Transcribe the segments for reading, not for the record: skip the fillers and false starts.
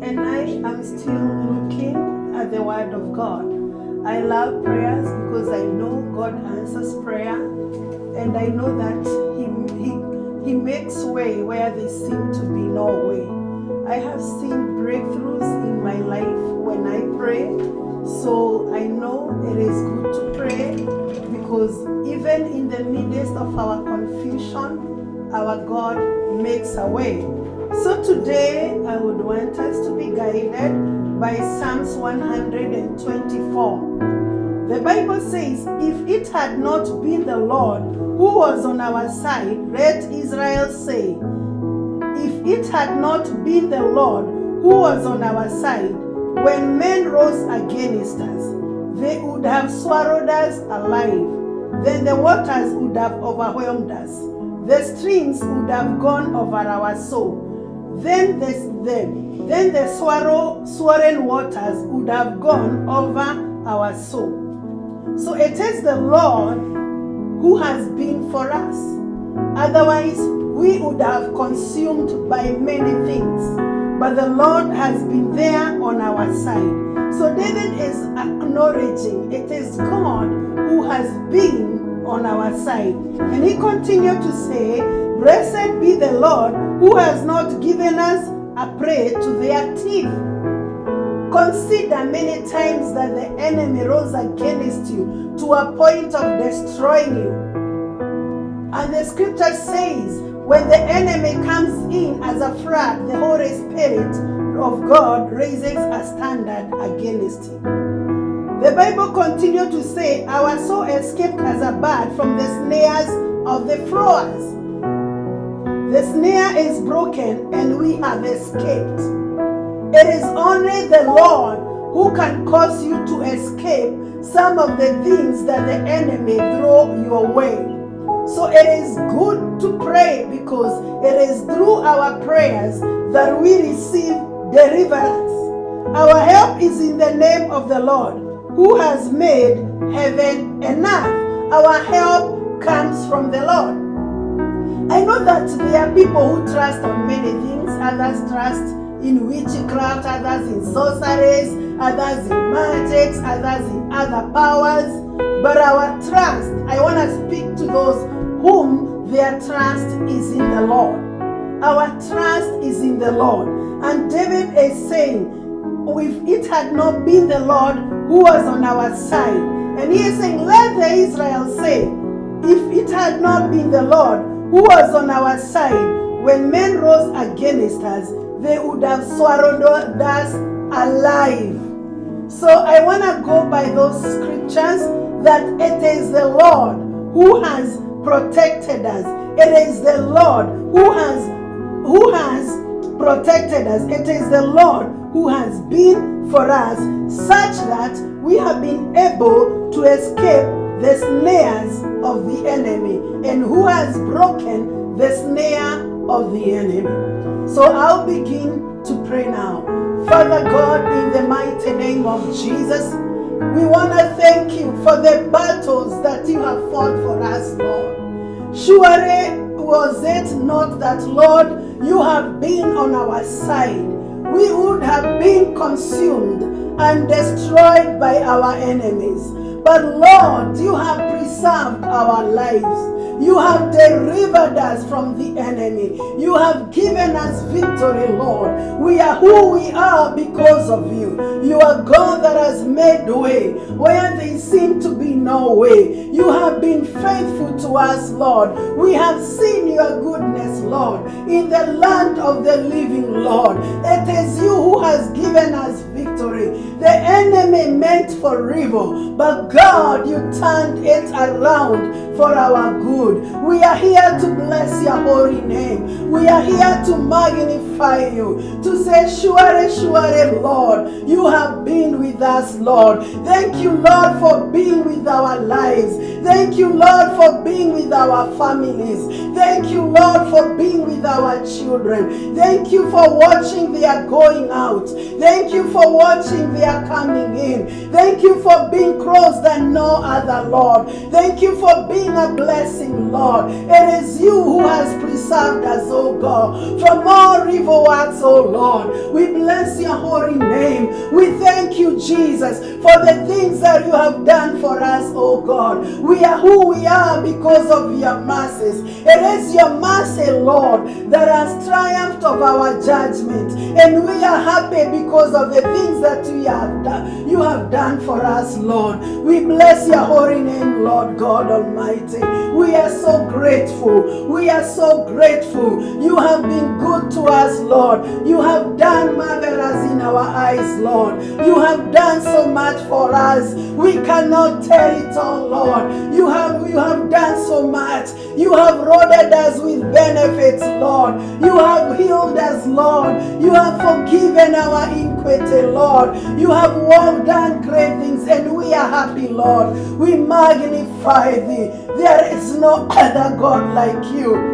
and I am still looking at the Word of God. I love prayers because I know God answers prayer, and I know that He makes way where there seem to be no way. I have seen breakthroughs in my life when I pray, so I know it is good to pray because even in the midst of our confusion, our God makes a way. So today I would want us to be guided by Psalms 124. The Bible says, if it had not been the Lord who was on our side, let Israel say, if it had not been the Lord who was on our side, when men rose against us, they would have swallowed us alive. Then the waters would have overwhelmed us. The streams would have gone over our soul. Then the swollen waters would have gone over our soul. So it is the Lord who has been for us. Otherwise, we would have consumed by many things. But the Lord has been there on our side. So David is acknowledging it is God who has been on our side. And he continued to say, blessed be the Lord who has not given us a prey to their teeth. Consider many times that the enemy rose against you to a point of destroying you. And the scripture says, when the enemy comes in as a flood, the Holy Spirit of God raises a standard against him. The Bible continued to say, our soul escaped as a bird from the snares of the fowlers. The snare is broken and we have escaped. It is only the Lord who can cause you to escape some of the things that the enemy throw your way. So it is good to pray because it is through our prayers that we receive deliverance. Our help is in the name of the Lord who has made heaven and earth. Our help comes from the Lord. I know that there are people who trust on many things. Others trust in witchcraft, others in sorceries, others in magics, others in other powers. But our trust, I want to speak to those whom their trust is in the Lord. Our trust is in the Lord. And David is saying, if it had not been the Lord who was on our side. And he is saying, let the Israel say, if it had not been the Lord who was on our side, when men rose against us, they would have swallowed us alive. So I want to go by those scriptures that it is the Lord who has protected us. It is the Lord who has protected us. It is the Lord who has been for us, such that we have been able to escape the snares of the enemy, and who has broken the snare of the enemy. So I'll begin to pray now. Father God, in the mighty name of Jesus, we want to thank you for the battles that you have fought for us, Lord. Surely was it not that, Lord, you have been on our side, we would have been consumed and destroyed by our enemies. But Lord, you have preserved our lives. You have delivered us from the enemy. You have given us victory, Lord. We are who we are because of you. You are God that has made way where there seemed to be no way. You have been faithful to us, Lord. We have seen your goodness, Lord, in the land of the living, Lord. It is you who has given us victory. The enemy meant for evil, but God, you turned it around for our good. We are here to bless your holy name. We are here to magnify you, to say, surely, surely, Lord, you have been with us, Lord. Thank you, Lord, for being with our lives. Thank you, Lord, for being with our families. Thank you, Lord, for being with our children. Thank you for watching their going out. Thank you for watching their coming in. Thank you for being close than no other, Lord. Thank you for being a blessing, anything, Lord. It is you who has preserved us, oh God, from all evil works, oh Lord. We bless your holy name. We thank you, Jesus, for the things that you have done for us, oh God. We are who we are because of your mercies. It is your mercy, Lord, that has triumphed of our judgment. And we are happy because of the things that you have done for us, Lord. We bless your holy name, Lord God Almighty. We are so grateful. We are so grateful. You have been good to us, Lord. You have done marvelous in our eyes, Lord. You have done so much for us. We cannot tell it all, Lord. You have done so much. You have rewarded us with benefits, Lord. You have healed us, Lord. You have forgiven our iniquity, Lord. You have done great things, and we are happy, Lord. We magnify thee. There is no other God like you.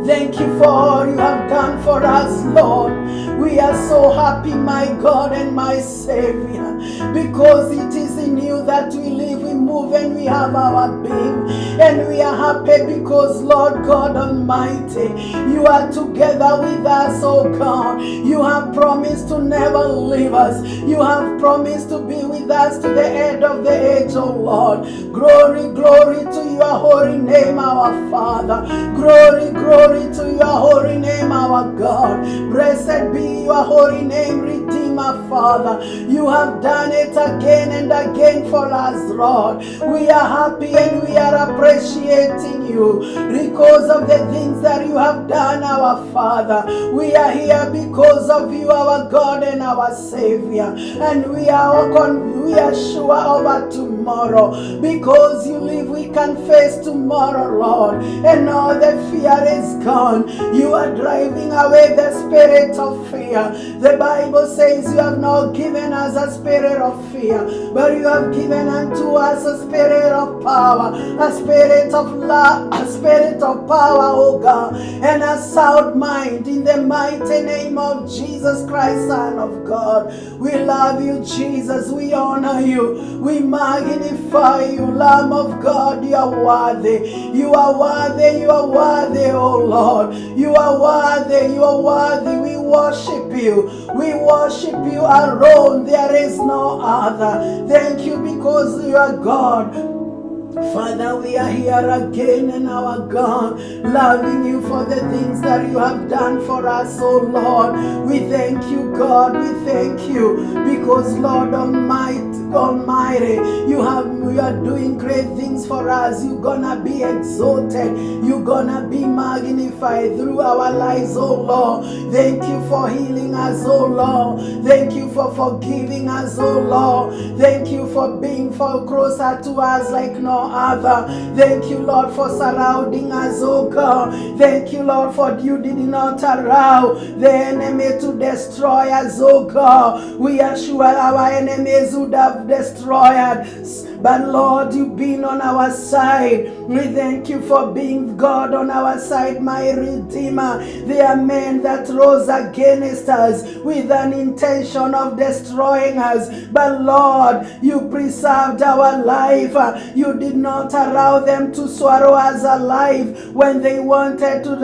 Thank you for all you have done for us, Lord. We are so happy, my God and my Savior, because it is in you that we live, we move, and we have our being. And we are happy because, Lord God Almighty, you are together with us, oh God. You have promised to never leave us. You have promised to be with us to the end of the age, oh Lord. Glory, glory to your holy name, our Father. Glory, glory to your holy name, our God. Blessed be your holy name, Redeemer, Father. You have done it again and again for us, Lord. We are happy and we are appreciating you because of the things that you have done, our Father. We are here because of you, our God and our Savior. And we are sure of our tomorrow. Because you live, we can face tomorrow, Lord. And all the fear is gone. You are driving away the spirit of fear. The Bible says you have not given us a spirit of fear, but you have given unto us a spirit of power, a spirit of love, a spirit of power, oh God, and a sound mind, in the mighty name of Jesus Christ, Son of God. We love you, Jesus. We honor you. We magnify you, Lamb of God. You are worthy. You are worthy. You are worthy, oh Lord. You are worthy. You are worthy. We worship you. We worship you alone. There is no other. Thank you because you are God. Father, we are here again, and our God, loving you for the things that you have done for us, oh Lord. We thank you, God. We thank you because, Lord Almighty, you are doing great things for us. You're gonna be exalted. You're gonna be magnified through our lives, oh Lord. Thank you for healing us, oh Lord. Thank you for forgiving us, oh Lord. Thank you for being closer to us like no other. Thank you, Lord, for surrounding us, oh God. Thank you, Lord, for you did not allow the enemy to destroy us, oh God. We are sure our enemies would have destroyed us, but Lord, you've been on our side. We thank you for being God on our side, my Redeemer. There are men that rose against us with an intention of destroying us, but Lord, you preserved our life. You did not allow them to swallow us alive when they wanted to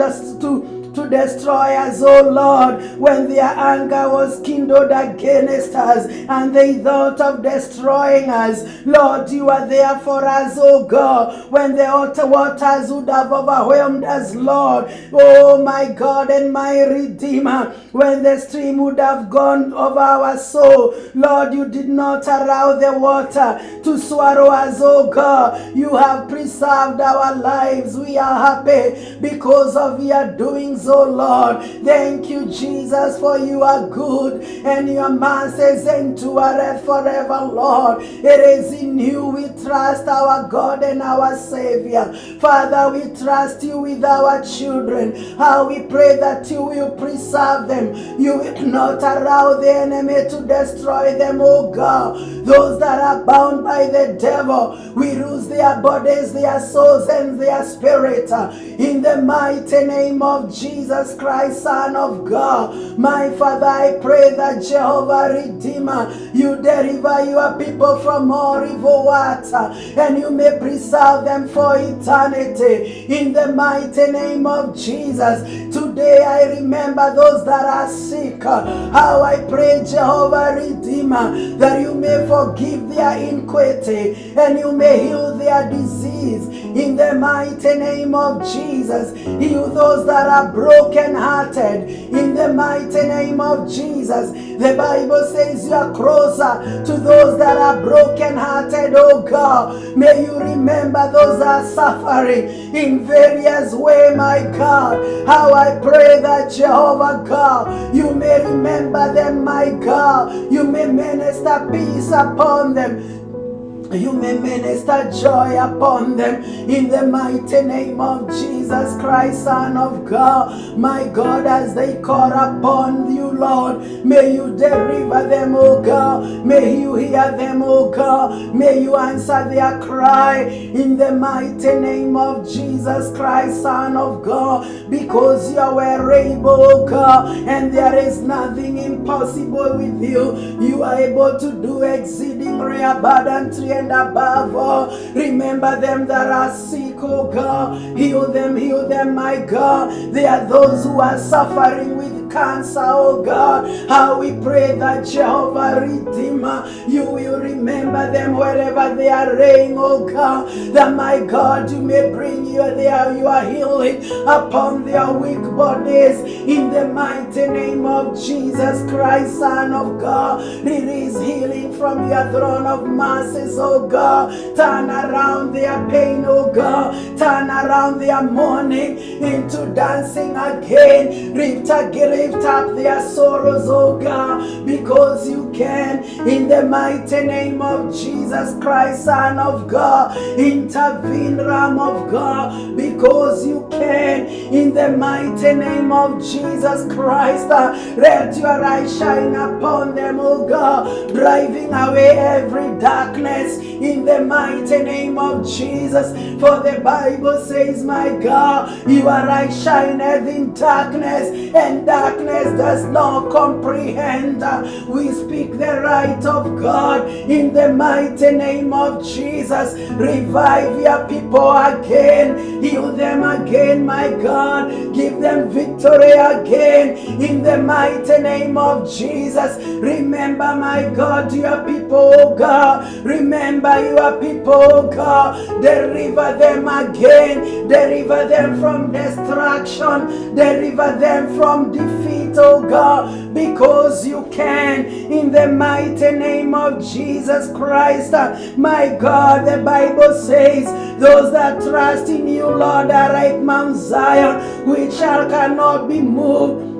destroy us, oh Lord, when their anger was kindled against us and they thought of destroying us. Lord, you are there for us, oh God, when the waters would have overwhelmed us, Lord. Oh my God and my Redeemer, when the stream would have gone over our soul, Lord, you did not allow the water to swallow us, oh God. You have preserved our lives. We are happy because of your doings, oh Lord. Thank you, Jesus, for you are good and your mercies endureth forever, Lord. It is in you we trust, our God and our Savior. Father, we trust you with our children. How we pray that you will preserve them. You will not allow the enemy to destroy them, oh God. Those that are bound by the devil, we lose their bodies, their souls, and their spirit. In the mighty name of Jesus. Jesus Christ, Son of God. My Father, I pray that Jehovah Redeemer, you deliver your people from all evil water, and you may preserve them for eternity. In the mighty name of Jesus, today I remember those that are sick. How I pray, Jehovah Redeemer, that you may forgive their iniquity and you may heal their disease. In the mighty name of Jesus, heal those that are broken-hearted. In the mighty name of Jesus, the Bible says you are closer to those that are broken-hearted, oh God. May you remember those that are suffering in various ways, my God. How I pray that Jehovah God, you may remember them, my God. You may minister peace upon them. You may minister joy upon them in the mighty name of Jesus Christ, Son of God. My God, as they call upon you, Lord, may you deliver them, oh God. May you hear them, oh God. May you answer their cry in the mighty name of Jesus Christ, Son of God, because you are able, oh God, and there is nothing impossible with you. You are able to do exceedingly abundantly and above all. Remember them that are sick, oh God. Heal them, my God. They are those who are suffering with cancer, oh God. How we pray that Jehovah Redeemer, you will remember them wherever they are laying, oh God. That my God, you may bring you there, you are healing upon their weak bodies in the mighty name of Jesus Christ, Son of God. Release healing from your throne of mercies, oh God. Turn around their pain, oh God. Turn around their mourning into dancing again. Lift up their sorrows, oh God, because you can. In the mighty name of Jesus Christ, Son of God, intervene, Lamb of God, because you can. In the mighty name of Jesus Christ, let your light shine upon them, oh God, driving away every darkness in the mighty name of Jesus. For the Bible says, my God, your light shineth in darkness, and darkness does not comprehend. We speak the right of God in the mighty name of Jesus. Revive your people again. Heal them again, my God. Give them victory again in the mighty name of Jesus. Remember, my God, your people, oh God. Remember your people, oh God. Deliver them again. Deliver them from destruction. Deliver them from defeat, oh God, because you can. In the mighty name of Jesus Christ, my God, the Bible says, those that trust in you, Lord, are like Mount Zion, which cannot be moved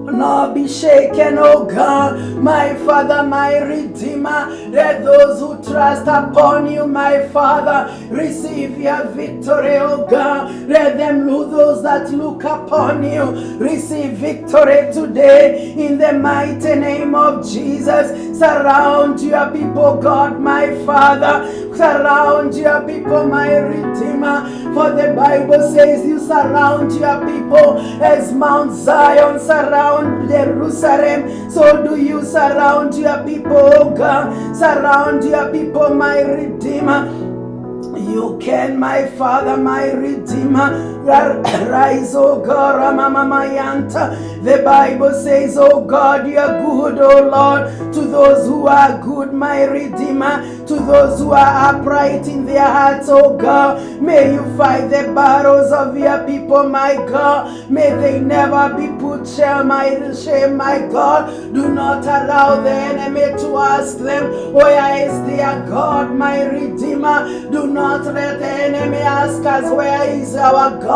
nor be shaken, oh God. My Father, my Redeemer, let those who trust upon you, my Father, receive your victory, oh God. Let them, those that look upon you, receive victory today in the mighty name of Jesus. Surround your people, God, my Father. Surround your people, my Redeemer. For the Bible says you surround your people as Mount Zion surround Jerusalem. So do you surround your people, oh God. Surround your people, my Redeemer. You can, my Father, my Redeemer. Rise, oh God, Ramamayanta. The Bible says, oh God, you are good, oh Lord, to those who are good, my Redeemer, to those who are upright in their hearts, oh God. May you fight the battles of your people, my God. May they never be put shame, my God. Do not allow the enemy to ask them, where is their God, my Redeemer? Do not let the enemy ask us, where is our God?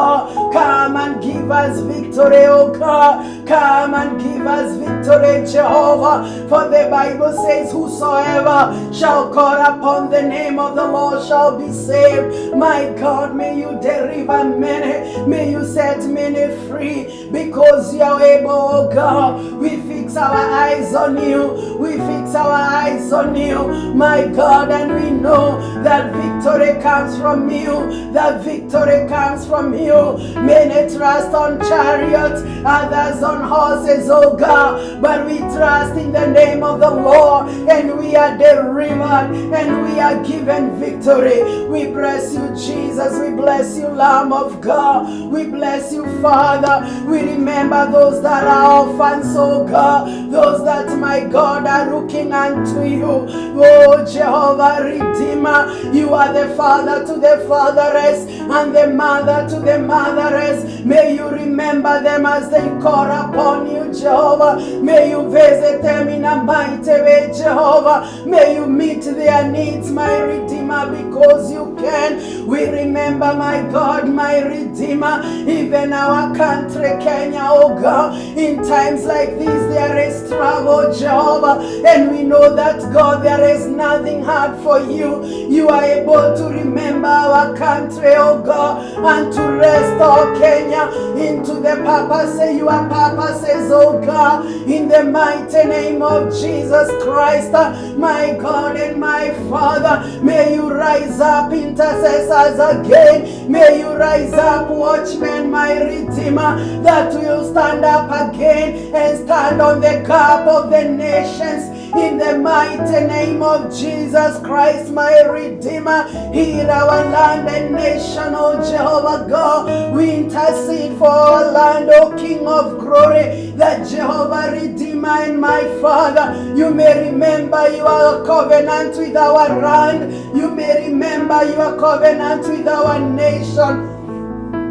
Come and give us victory, oh God. Come and give us victory, Jehovah. For the Bible says, whosoever shall call upon the name of the Lord shall be saved. My God, may you deliver many. May you set many free, because you are able, oh God. We fix our eyes on you. We fix our eyes on you, my God, and we know that victory comes from you. That victory comes from you. Many trust on chariots, others on horses, oh God, but we trust in the name of the Lord, and we are delivered, and we are given victory. We bless you, Jesus. We bless you, Lamb of God. We bless you, Father. We remember those that are orphans, oh God, those that, my God, are looking unto you. Oh Jehovah Redeemer, you are the father to the fatherless and the mother to the motherless. May you remember them as they call upon you, Jehovah. May you visit them in a mighty way, Jehovah. May you meet their needs, my Redeemer, because you can. We remember, my God, my Redeemer, even our country, Kenya, oh God. In times like these, there is trouble, Jehovah, and we know that, God, there is nothing hard for you. You are able to remember our country, oh God, and to restore Kenya into the purposes, your purposes, oh God, in the mighty name of Jesus Christ, my God and my Father. May you rise up intercessors again. May you rise up watchmen, my Redeemer, that will stand up again and stand on the gap of the nations in the mighty name of Jesus Christ, my Redeemer. Heal our land and nation, oh Jehovah God. We intercede for our land, oh King of glory, that Jehovah Redeemer and my Father, you may remember your covenant with our land. You may remember your covenant with our nation.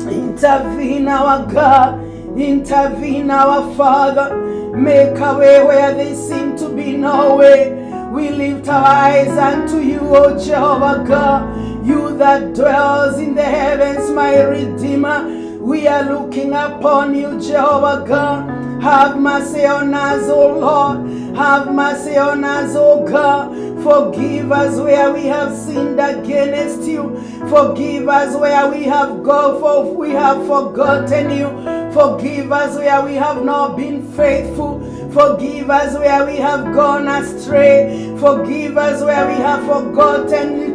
Intervene, our God. Intervene, our Father. Make a way where there seem to be no way. We lift our eyes unto you, O Jehovah God. You that dwells in the heavens, my Redeemer. We are looking upon you, Jehovah God. Have mercy on us, O Lord. Have mercy on us, O God. Forgive us where we have sinned against you. Forgive us where we have forgotten you. Forgive us where we have not been faithful. Forgive us where we have gone astray. Forgive us where we have forgotten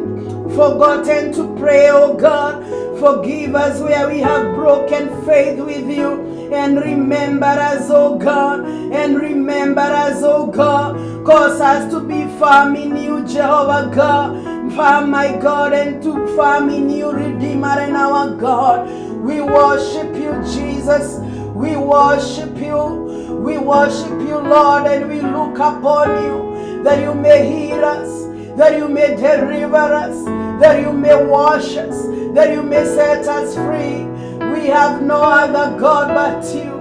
to pray, oh God. Forgive us where we have broken faith with you. And remember us, oh God. And remember us, oh God. Cause us to be firm in you, Jehovah God. Firm, my God, and to firm in you, Redeemer and our God. We worship you, Jesus. We worship you. We worship you, Lord, and we look upon you, that you may heal us, that you may deliver us, that you may wash us, that you may set us free. We have no other God but you.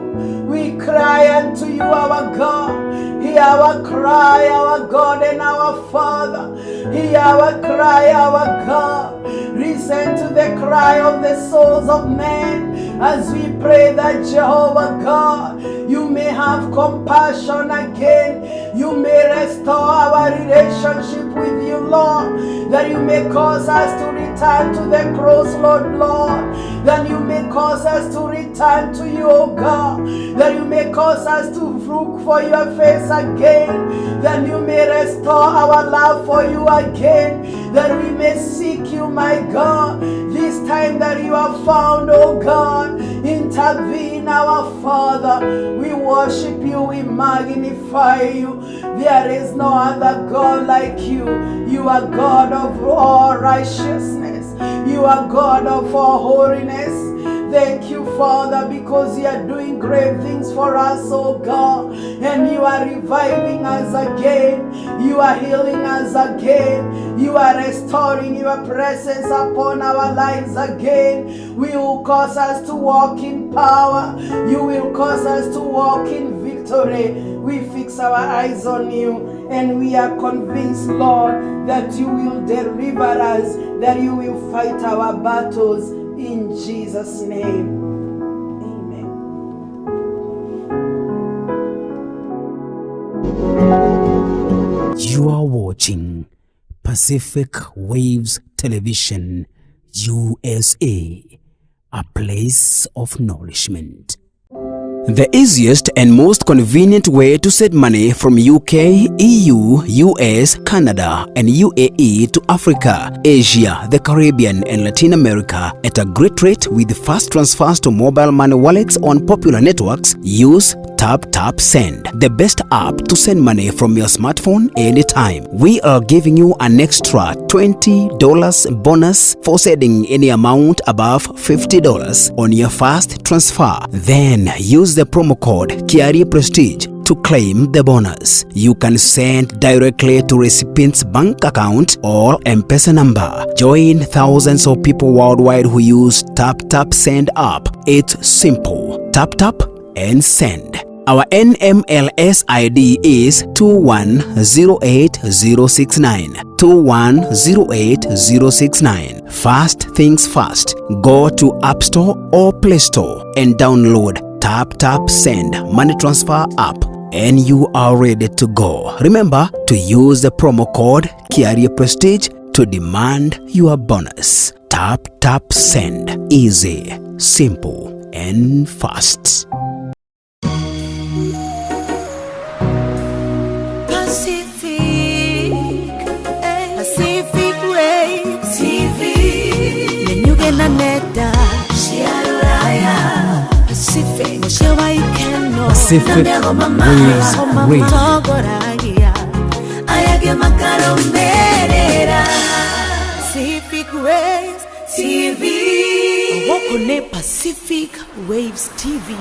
We cry unto you, our God. Hear our cry, our God and our Father. Hear our cry, our God. Listen to the cry of the souls of men as we pray that, Jehovah God, you may have compassion again. You may restore our relationship with you, Lord. That you may cause us to return to the cross, Lord. That you may cause us to return to you, O God. That you may cause us to look for your face again. That you may restore our love for you again. That we may seek you, my God. This time that you are found, O God. Intervene, our Father. We worship you, we magnify you. There is no other God like you. You are God of all righteousness. You are God of all holiness. Thank you, Father, because you are doing great things for us, oh God. And you are reviving us again. You are healing us again. You are restoring your presence upon our lives again. You will cause us to walk in power. You will cause us to walk in victory. We fix our eyes on you, and we are convinced, Lord, that you will deliver us, that you will fight our battles. In Jesus' name, amen. You are watching Pacific Waves Television, USA, a place of nourishment. The easiest and most convenient way to send money from UK, EU, US, Canada, and UAE to Africa, Asia, the Caribbean, and Latin America at a great rate with fast transfers to mobile money wallets on popular networks. Use Tap Send, the best app to send money from your smartphone anytime. We are giving you an extra $20 bonus for sending any amount above $50 on your first transfer. Then use the promo code KiariPrestige to claim the bonus. You can send directly to recipient's bank account or M-Pesa number. Join thousands of people worldwide who use Tap Send app. It's simple. Tap and send. Our NMLS ID is 2108069. 2108069. First things first. Go to App Store or Play Store and download Tap Send money transfer app, and you are ready to go. Remember to use the promo code KiariPrestige to demand your bonus. Tap Send. Easy, simple, and fast. Pacific Waves TV. Nenyuge na neta Shiaraya Pacific Shewa ikeno Pacific Waves Radio. Ayage makaro merera Pacific Waves TV. Wako ne Pacific Waves TV.